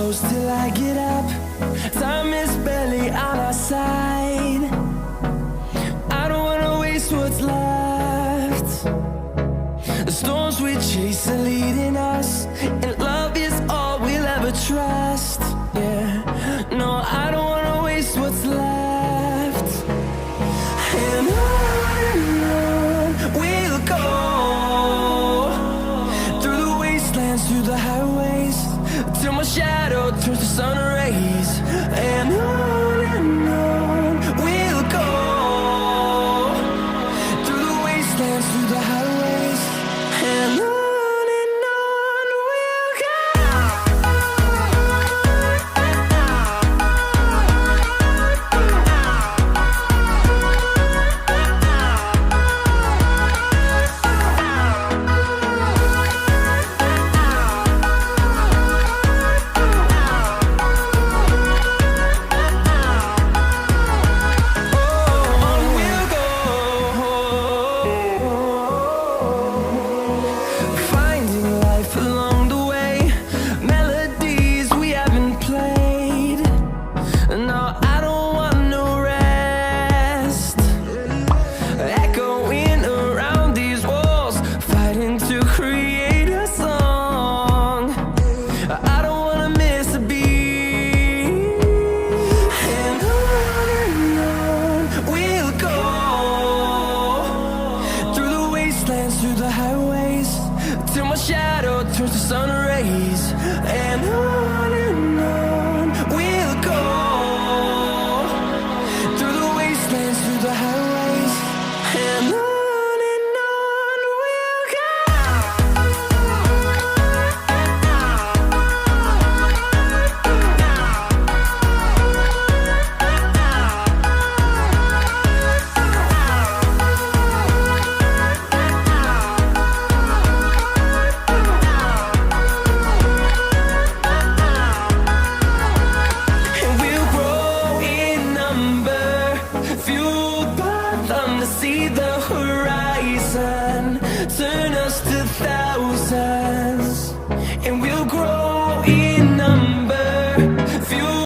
close till I get up. Time is barely on our side. I don't wanna waste what's left. The storms we chase are leading us, and love is all we'll ever trust. Yeah, no, I don't wanna waste what's left. And on we'll go, through the wastelands, through the highways, till my shadow turns to sun rays. And on we'll go, through the wastelands, through the highways, and on we'll go. Finding life along the way, melodies we haven't played. No, I don't want no rest. Echoing around these walls, fighting to create a song. I don't wanna miss a beat. And on we'll go, through the wastelands, through the highways, till my shadow turns to sun rays. And on we'll go, through the wastelands, through the highways, and on we'll go. And we'll grow in number, fueled by them to see the horizon.